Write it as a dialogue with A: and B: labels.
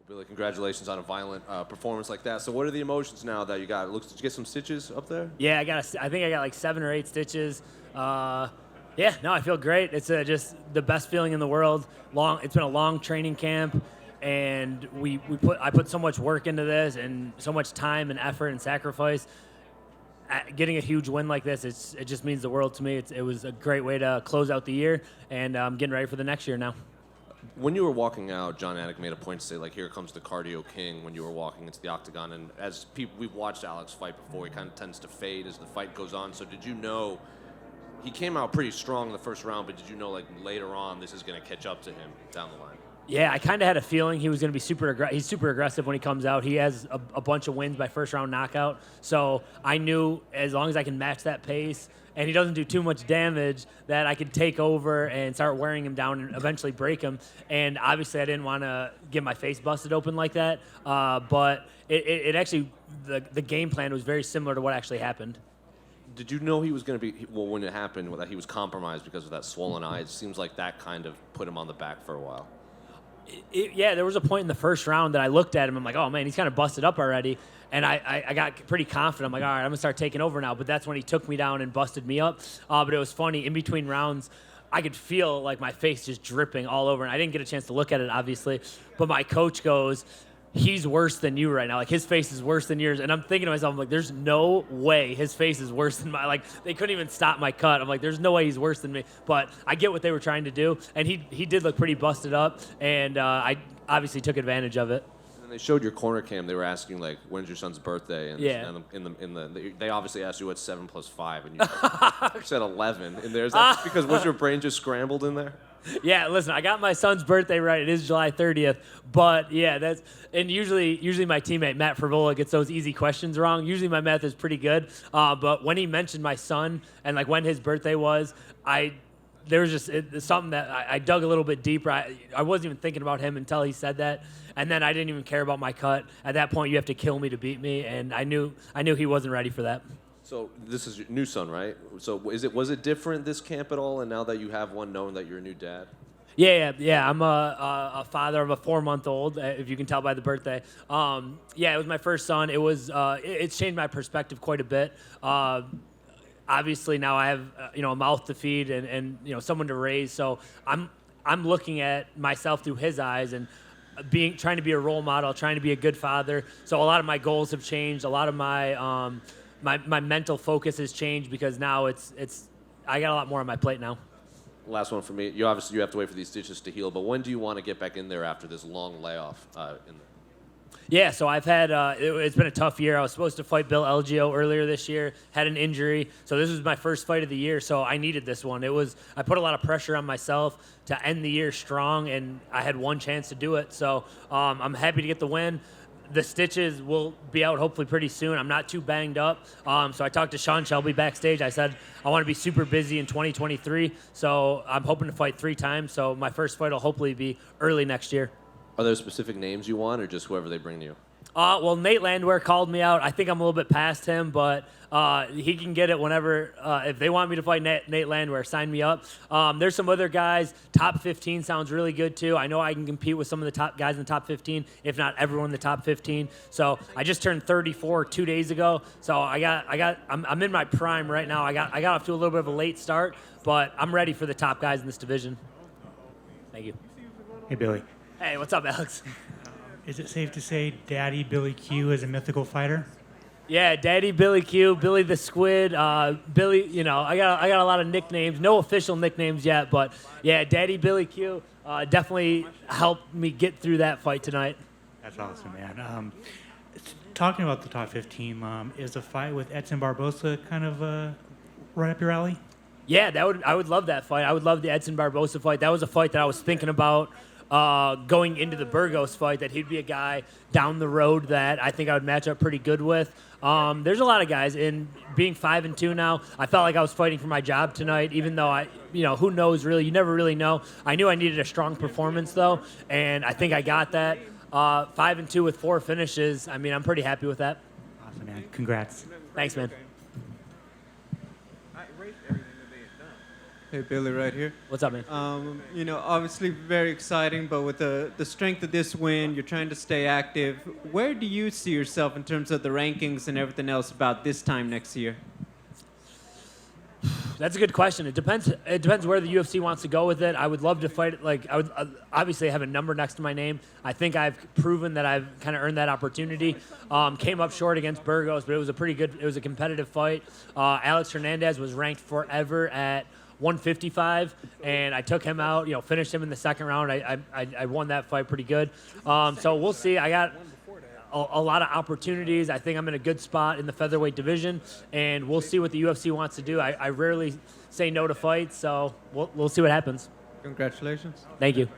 A: Billy, congratulations on a violent performance like that. So what are the emotions now that you got? Did you get some stitches up there?
B: Yeah, I think I got like 7 or 8 stitches. Yeah, no, I feel great. It's just the best feeling in the world. It's been a long training camp, and I put so much work into this and so much time and effort and sacrifice. Getting a huge win like this, it just means the world to me. It was a great way to close out the year, and I'm getting ready for the next year now.
A: When you were walking out, John Anik made a point to say, like, here comes the cardio king when you were walking into the octagon. And as people, we've watched Alex fight before, he kind of tends to fade as the fight goes on. So did you know, he came out pretty strong in the first round, but did you know, like, later on this is going to catch up to him down the line?
B: Yeah, I kind of had a feeling he was going to be he's super aggressive when he comes out. He has a bunch of wins by first round knockout. So I knew as long as I can match that pace and he doesn't do too much damage, that I could take over and start wearing him down and eventually break him. And obviously I didn't want to get my face busted open like that. But it actually, the game plan was very similar to what actually happened.
A: Did you know he was going to be, well, when it happened, that he was compromised because of that swollen eye? It seems like that kind of put him on the back for a while.
B: Yeah, there was a point in the first round that I looked at him. I'm like, oh, man, he's kind of busted up already. And I got pretty confident. I'm like, all right, I'm going to start taking over now. But that's when he took me down and busted me up. But it was funny. In between rounds, I could feel like my face just dripping all over. And I didn't get a chance to look at it, obviously. But my coach goes, he's worse than you right now. Like, his face is worse than yours. And I'm thinking to myself, I'm like, there's no way his face is worse than mine. Like, they couldn't even stop my cut. I'm like, there's no way he's worse than me. But I get what they were trying to do. And he did look pretty busted up. And I obviously took advantage of it.
A: And they showed your corner cam. They were asking, like, when's your son's birthday? And
B: yeah.
A: They obviously asked you what's 7 + 5, and you said 11. And there's that because was your brain just scrambled in there?
B: Yeah, listen, I got my son's birthday right. It is July 30th. But yeah, usually my teammate Matt Frivola gets those easy questions wrong. Usually my math is pretty good. But when he mentioned my son and like when his birthday was, there was just something that I dug a little bit deeper. I wasn't even thinking about him until he said that. And then I didn't even care about my cut. At that point, you have to kill me to beat me, and I knew he wasn't ready for that.
A: So this is your new son, right? So was it different this camp at all? And now that you have one, knowing that you're a new dad?
B: Yeah. I'm a father of a 4-month-old, if you can tell by the birthday. Yeah, it was my first son. It was it's changed my perspective quite a bit. Obviously now I have a mouth to feed and someone to raise. So I'm looking at myself through his eyes and trying to be a role model, trying to be a good father. So a lot of my goals have changed. A lot of my my mental focus has changed because now I got a lot more on my plate now.
A: Last one for me. You have to wait for these stitches to heal, but when do you want to get back in there after this long layoff?
B: Yeah, so I've had it's been a tough year. I was supposed to fight Bill Elgio earlier this year, had an injury, so this was my first fight of the year. So I needed this one. I put a lot of pressure on myself to end the year strong, and I had one chance to do it. So I'm happy to get the win. The stitches will be out hopefully pretty soon. I'm not too banged up. So I talked to Sean Shelby backstage. I said I want to be super busy in 2023. So I'm hoping to fight 3 times. So my first fight will hopefully be early next year.
A: Are there specific names you want, or just whoever they bring to you?
B: Well, Nate Landwehr called me out. I think I'm a little bit past him, but he can get it whenever. If they want me to fight Nate Landwehr, sign me up. There's some other guys. Top 15 sounds really good, too. I know I can compete with some of the top guys in the top 15, if not everyone in the top 15. So I just turned 34 2 days ago. So I'm in my prime right now. I got off to a little bit of a late start, but I'm ready for the top guys in this division. Thank you.
C: Hey, Billy.
B: Hey, what's up, Alex?
C: Is it safe to say Daddy Billy Q is a mythical fighter?
B: Yeah, Daddy Billy Q, Billy the Squid, Billy. I got a lot of nicknames. No official nicknames yet, but yeah, Daddy Billy Q definitely helped me get through that fight tonight.
C: That's awesome, man. Talking about the top 15, is a fight with Edson Barbosa kind of right up your alley?
B: Yeah, I would love that fight. I would love the Edson Barbosa fight. That was a fight that I was thinking about. Going into the Burgos fight, that he'd be a guy down the road that I think I would match up pretty good with. There's a lot of guys, and being 5-2 now, I felt like I was fighting for my job tonight, even though who knows really, you never really know. I knew I needed a strong performance though, and I think I got that. 5-2 with 4 finishes. I mean, I'm pretty happy with that.
C: Awesome, man. Congrats.
B: Thanks, man.
D: Hey, Billy, right here.
B: What's up, man?
D: Obviously very exciting, but with the strength of this win, you're trying to stay active. Where do you see yourself in terms of the rankings and everything else about this time next year?
B: That's a good question. It depends. It depends where the UFC wants to go with it. I would love to fight. Like I would obviously have a number next to my name. I think I've proven that I've kind of earned that opportunity. Came up short against Burgos, but it was a pretty good. It was a competitive fight. Alex Hernandez was ranked forever at 155, and I took him out. Finished him in the second round. I won that fight pretty good. So we'll see. I got a lot of opportunities. I think I'm in a good spot in the featherweight division, and we'll see what the UFC wants to do. I rarely say no to fights, so we'll see what happens.
D: Congratulations.
B: Thank you.